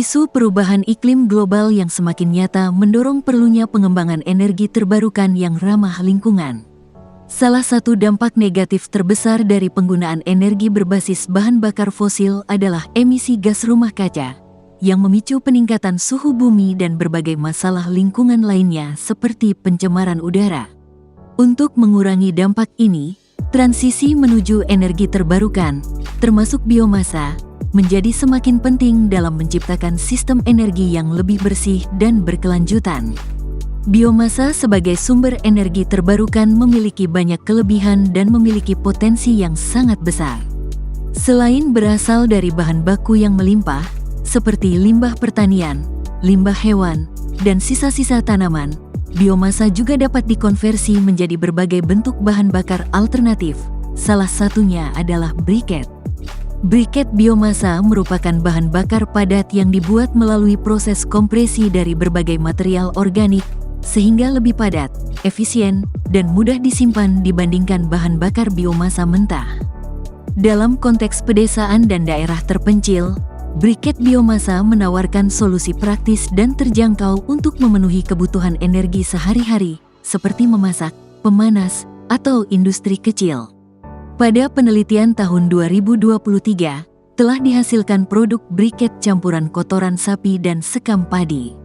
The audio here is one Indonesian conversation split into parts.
Isu perubahan iklim global yang semakin nyata mendorong perlunya pengembangan energi terbarukan yang ramah lingkungan. Salah satu dampak negatif terbesar dari penggunaan energi berbasis bahan bakar fosil adalah emisi gas rumah kaca, yang memicu peningkatan suhu bumi dan berbagai masalah lingkungan lainnya seperti pencemaran udara. Untuk mengurangi dampak ini, transisi menuju energi terbarukan, termasuk biomasa, menjadi semakin penting dalam menciptakan sistem energi yang lebih bersih dan berkelanjutan. Biomasa sebagai sumber energi terbarukan memiliki banyak kelebihan dan memiliki potensi yang sangat besar. Selain berasal dari bahan baku yang melimpah, seperti limbah pertanian, limbah hewan, dan sisa-sisa tanaman, biomasa juga dapat dikonversi menjadi berbagai bentuk bahan bakar alternatif. Salah satunya adalah briket. Briket biomasa merupakan bahan bakar padat yang dibuat melalui proses kompresi dari berbagai material organik, sehingga lebih padat, efisien, dan mudah disimpan dibandingkan bahan bakar biomasa mentah. Dalam konteks pedesaan dan daerah terpencil, briket biomasa menawarkan solusi praktis dan terjangkau untuk memenuhi kebutuhan energi sehari-hari, seperti memasak, pemanas, atau industri kecil. Pada penelitian tahun 2023, telah dihasilkan produk briket campuran kotoran sapi dan sekam padi.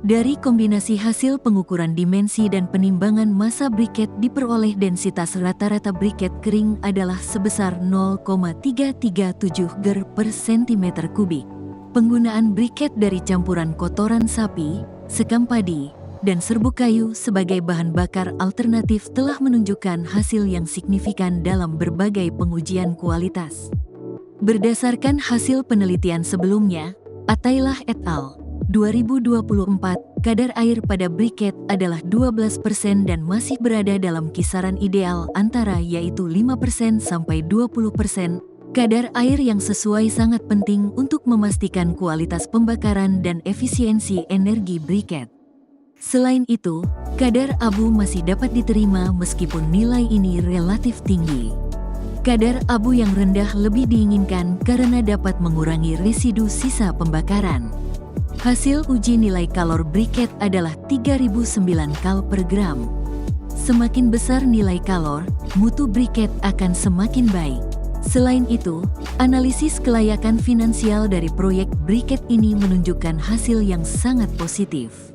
Dari kombinasi hasil pengukuran dimensi dan penimbangan massa briket diperoleh densitas rata-rata briket kering adalah sebesar 0,337 ger per cm kubik. Penggunaan briket dari campuran kotoran sapi, sekam padi, dan serbuk kayu sebagai bahan bakar alternatif telah menunjukkan hasil yang signifikan dalam berbagai pengujian kualitas. Berdasarkan hasil penelitian sebelumnya, Atailah et al. 2024, kadar air pada briket adalah 12% dan masih berada dalam kisaran ideal antara yaitu 5% sampai 20%. Kadar air yang sesuai sangat penting untuk memastikan kualitas pembakaran dan efisiensi energi briket. Selain itu, kadar abu masih dapat diterima meskipun nilai ini relatif tinggi. Kadar abu yang rendah lebih diinginkan karena dapat mengurangi residu sisa pembakaran. Hasil uji nilai kalor briket adalah 3009 kal per gram. Semakin besar nilai kalor, mutu briket akan semakin baik. Selain itu, analisis kelayakan finansial dari proyek briket ini menunjukkan hasil yang sangat positif.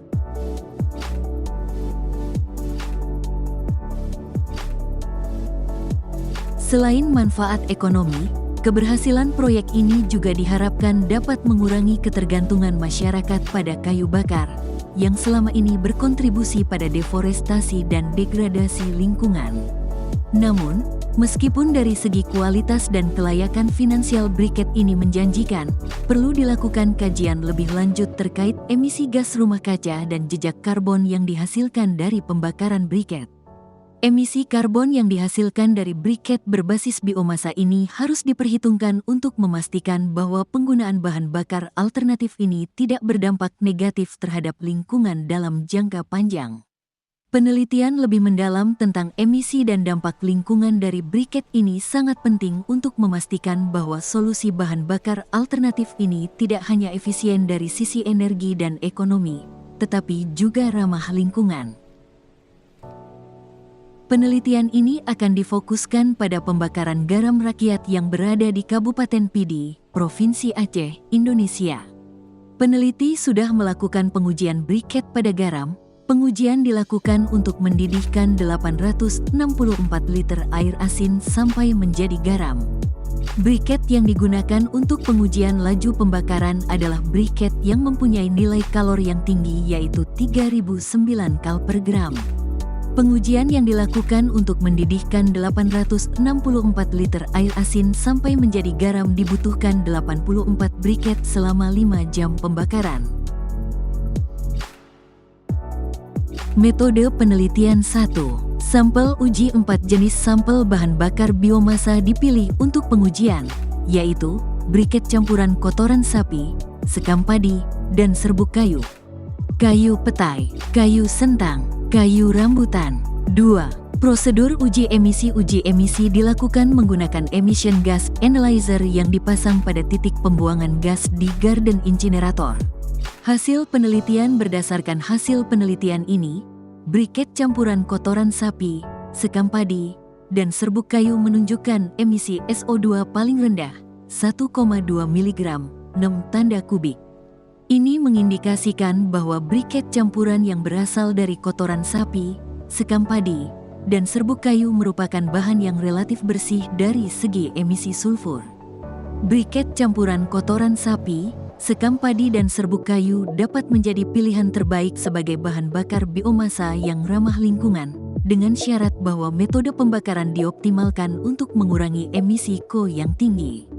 Selain manfaat ekonomi, keberhasilan proyek ini juga diharapkan dapat mengurangi ketergantungan masyarakat pada kayu bakar, yang selama ini berkontribusi pada deforestasi dan degradasi lingkungan. Namun, meskipun dari segi kualitas dan kelayakan finansial briket ini menjanjikan, perlu dilakukan kajian lebih lanjut terkait emisi gas rumah kaca dan jejak karbon yang dihasilkan dari pembakaran briket. Emisi karbon yang dihasilkan dari briket berbasis biomasa ini harus diperhitungkan untuk memastikan bahwa penggunaan bahan bakar alternatif ini tidak berdampak negatif terhadap lingkungan dalam jangka panjang. Penelitian lebih mendalam tentang emisi dan dampak lingkungan dari briket ini sangat penting untuk memastikan bahwa solusi bahan bakar alternatif ini tidak hanya efisien dari sisi energi dan ekonomi, tetapi juga ramah lingkungan. Penelitian ini akan difokuskan pada pembakaran garam rakyat yang berada di Kabupaten Pidi, Provinsi Aceh, Indonesia. Peneliti sudah melakukan pengujian briket pada garam. Pengujian dilakukan untuk mendidihkan 864 liter air asin sampai menjadi garam. Briket yang digunakan untuk pengujian laju pembakaran adalah briket yang mempunyai nilai kalor yang tinggi yaitu 3009 kal per gram. Pengujian yang dilakukan untuk mendidihkan 864 liter air asin sampai menjadi garam dibutuhkan 84 briket selama 5 jam pembakaran. Metode penelitian 1. Sampel uji 4 jenis sampel bahan bakar biomasa dipilih untuk pengujian, yaitu briket campuran kotoran sapi, sekam padi, dan serbuk kayu. Kayu petai, kayu sentang, kayu rambutan. 2. Prosedur uji emisi dilakukan menggunakan emission gas analyzer yang dipasang pada titik pembuangan gas di garden incinerator. Hasil penelitian berdasarkan hasil penelitian ini, briket campuran kotoran sapi, sekam padi, dan serbuk kayu menunjukkan emisi SO2 paling rendah, 1,2 mg, 6 tanda kubik. Ini mengindikasikan bahwa briket campuran yang berasal dari kotoran sapi, sekam padi, dan serbuk kayu merupakan bahan yang relatif bersih dari segi emisi sulfur. Briket campuran kotoran sapi, sekam padi dan serbuk kayu dapat menjadi pilihan terbaik sebagai bahan bakar biomasa yang ramah lingkungan, dengan syarat bahwa metode pembakaran dioptimalkan untuk mengurangi emisi CO yang tinggi.